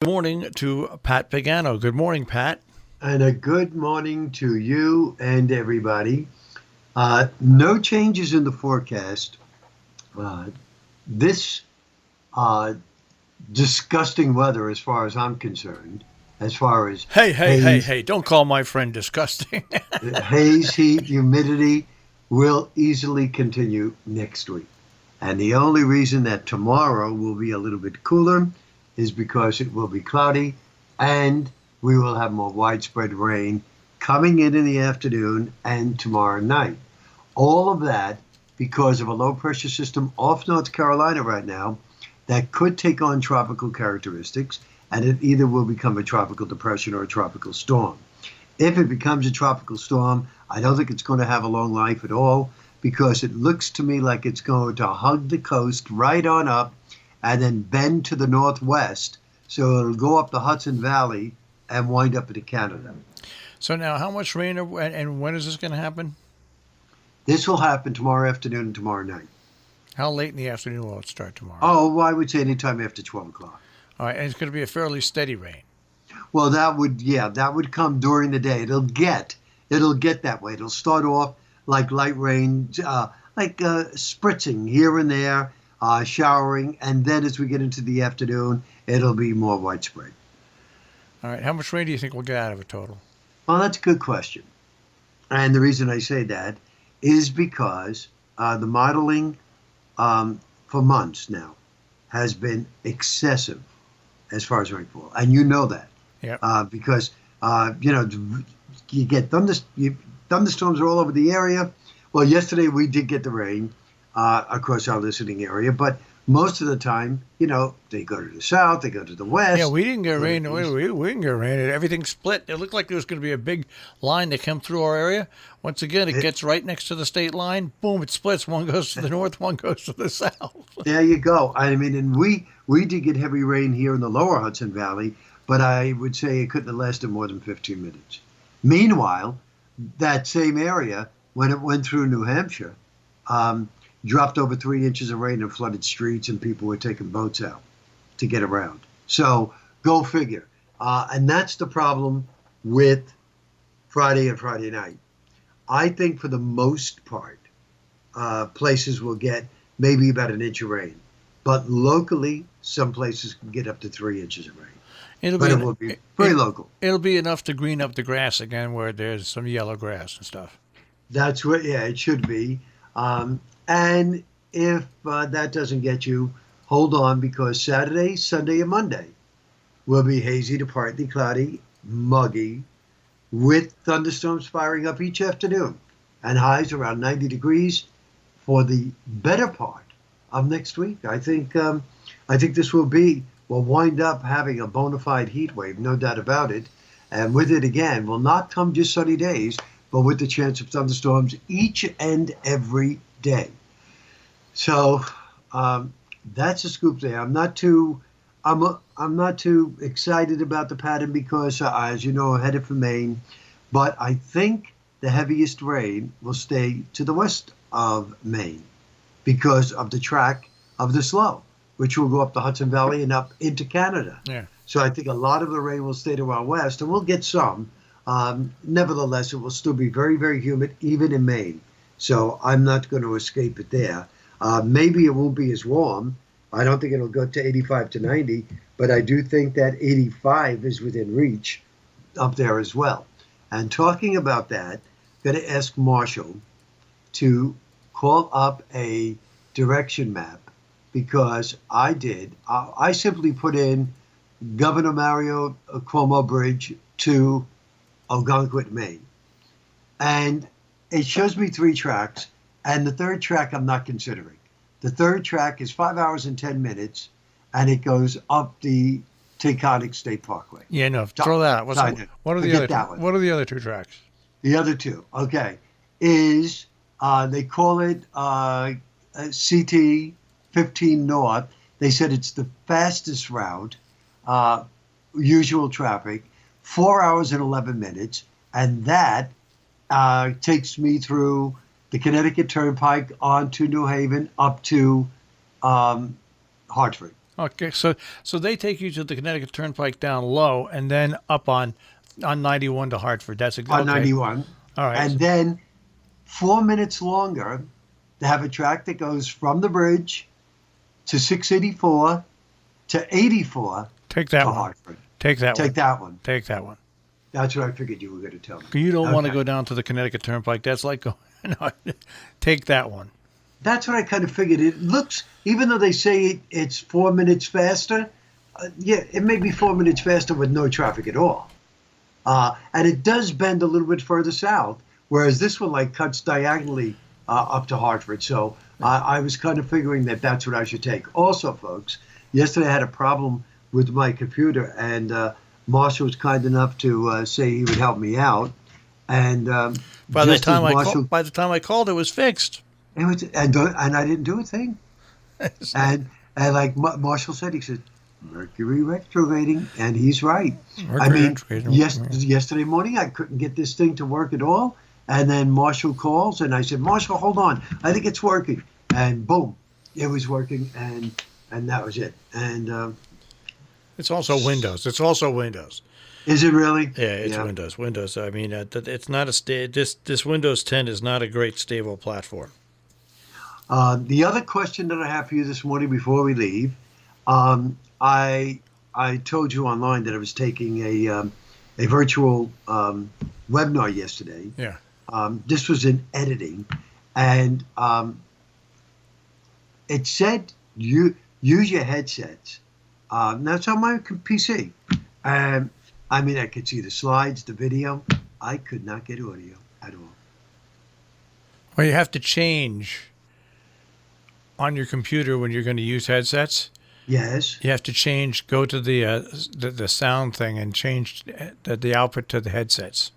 Good morning to Pat Pagano. Good morning, Pat. And a good morning to you and everybody. No changes in the forecast. This disgusting weather, as far as I'm concerned, as far as Hey, don't call my friend disgusting. haze, heat, humidity, will easily continue next week. And the only reason that tomorrow will be a little bit cooler is because it will be cloudy and we will have more widespread rain coming in the afternoon and tomorrow night. All of that because of a low pressure system off North Carolina right now that could take on tropical characteristics, and it either will become a tropical depression or a tropical storm. If it becomes a tropical storm, I don't think it's going to have a long life at all, because it looks to me like it's going to hug the coast right on up and then bend to the northwest. So it'll go up the Hudson Valley and wind up into Canada. So now, how much rain and when is this going to happen? This will happen tomorrow afternoon and tomorrow night. How late in the afternoon will it start tomorrow? Oh, well, I would say anytime after 12 o'clock. All right, and it's going to be a fairly steady rain. Well, that would come during the day. It'll get that way. It'll start off like light rain, spritzing here and there, showering, and then as we get into the afternoon, it'll be more widespread. All right, how much rain do you think we'll get out of it total? Well, that's a good question. And the reason I say that is because the modeling for months now has been excessive as far as rainfall. And you know that. Yeah. Because, you get thunderstorms are all over the area. Well, yesterday we did get the rain across our listening area, but most of the time, they go to the south, they go to the west. Yeah, we didn't get rain. We didn't get rain. Everything split. It looked like there was going to be a big line that came through our area. Once again, it gets right next to the state line. Boom, it splits. One goes to the north, one goes to the south. There you go. I mean, and we did get heavy rain here in the lower Hudson Valley, but I would say it couldn't have lasted more than 15 minutes. Meanwhile, that same area, when it went through New Hampshire, dropped over 3 inches of rain and flooded streets, and people were taking boats out to get around. So go figure. And that's the problem with Friday and Friday night. I think for the most part, places will get maybe about an inch of rain. But locally, some places can get up to 3 inches of rain. It will be very local. It'll be enough to green up the grass again where there's some yellow grass and stuff. That's what, yeah, it should be. And if that doesn't get you, hold on, because Saturday, Sunday, and Monday will be hazy to partly cloudy, muggy, with thunderstorms firing up each afternoon, and highs around 90 degrees for the better part of next week. I think this will wind up having a bona fide heat wave, no doubt about it. And with it, again, will not come just sunny days, but with the chance of thunderstorms each and every day. So that's a scoop there. I'm not too excited about the pattern because, as you know, I'm headed for Maine. But I think the heaviest rain will stay to the west of Maine because of the track of the slow, which will go up the Hudson Valley and up into Canada. Yeah. So I think a lot of the rain will stay to our west, and we'll get some. Nevertheless, it will still be very, very humid, even in Maine. So I'm not going to escape it there. Maybe it won't be as warm. I don't think it'll go to 85 to 90, but I do think that 85 is within reach up there as well. And talking about that, I'm going to ask Marshall to call up a direction map, because I simply put in Governor Mario Cuomo Bridge to Algonquin, Maine. And it shows me 3 tracks, and the third track I'm not considering. The third track is 5 hours and 10 minutes, and it goes up the Taconic State Parkway. Yeah, no, throw that out. What are the other 2 tracks? The other 2, okay, is they call it CT 15 North. They said it's the fastest route, usual traffic, 4 hours and 11 minutes, and that takes me through the Connecticut Turnpike on to New Haven up to Hartford. Okay, so they take you to the Connecticut Turnpike down low, and then up on 91 to Hartford. That's on okay. 91. All right. And then 4 minutes longer, they have a track that goes from the bridge to 684 to 84 Take that to one. Hartford. Take that one. Take that one. Take that one. That's what I figured you were going to tell me. You don't want to Okay. go down to the Connecticut Turnpike. That's like going. No, take that one. That's what I kind of figured. It looks, even though they say it's 4 minutes faster, yeah, it may be 4 minutes faster with no traffic at all. And it does bend a little bit further south, whereas this one like cuts diagonally up to Hartford. So I was kind of figuring that that's what I should take. Also, folks, yesterday I had a problem with my computer, and Marshall was kind enough to say he would help me out. And By the just as time Marshall, by the time I called, it was fixed. it was, and I didn't do a thing. And like Marshall said, he said, Mercury retrograding, and he's right. I mean, yesterday morning I couldn't get this thing to work at all, and then Marshall calls, and I said, Marshall, hold on, I think it's working, and boom, it was working, and that was it. And It's also Windows. It's also Windows. is it really? Yeah, it's Windows. Windows. I mean, it's not a this Windows 10 is not a great stable platform. The other question that I have for you this morning before we leave, I told you online that I was taking a virtual webinar yesterday. Yeah. This was in editing, and it said you use your headsets. That's on my PC. I mean, I could see the slides, the video. I could not get audio at all. Well, you have to change on your computer when you're going to use headsets. Yes. You have to change. Go to the sound thing and change the output to the headsets.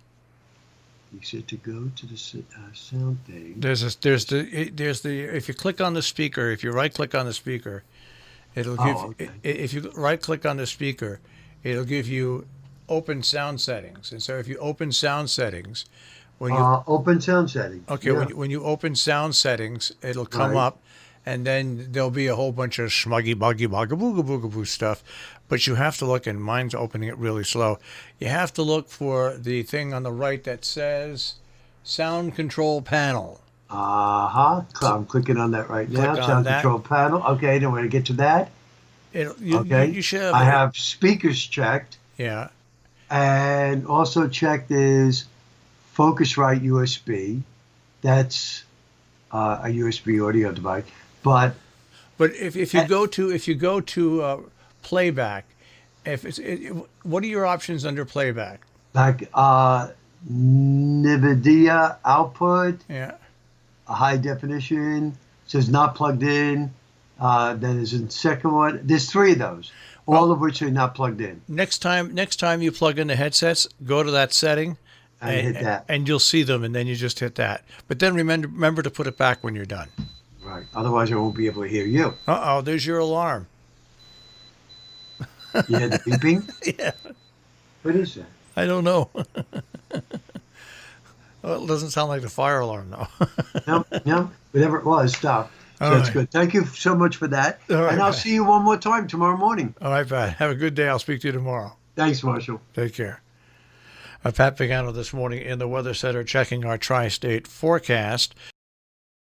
You said to go to the sound thing. There's the if you click on the speaker, if you right click on the speaker, it'll give. Okay. If you right click on the speaker, it'll give you open sound settings. And so if you open sound settings, when you Open sound settings. okay, Yeah. when you open sound settings, it'll come Right. up, and then there'll be a whole bunch of smuggy buggy bugaboo stuff. But you have to look, and mine's opening it really slow. You have to look for the thing on the right that says sound control panel. I'm clicking on that right now. Click on Sound that. control panel. Okay, then we're going to get to that. Okay. You should have. I have speakers checked, Yeah. and also checked is Focusrite USB. That's a USB audio device. But if you go to playback, what are your options under playback? like NVIDIA output, Yeah. a high definition, says not plugged in. Then there's a second one. There's three of those, all of which are not plugged in. Next time you plug in the headsets, go to that setting And hit that. and you'll see them, and then you just hit that. But then remember to put it back when you're done. Right. Otherwise, I won't be able to hear you. There's your alarm. You had the beeping? Yeah. What is that? I don't know. Well, it doesn't sound like the fire alarm, though. No, whatever it was, stop. So All that's right. good. Thank you so much for that. All right, and I'll bye. see you one more time tomorrow morning. All right, Pat. Have a good day. I'll speak to you tomorrow. Thanks, Marshall. Take care. Pat Pagano this morning in the Weather Center checking our tri-state forecast.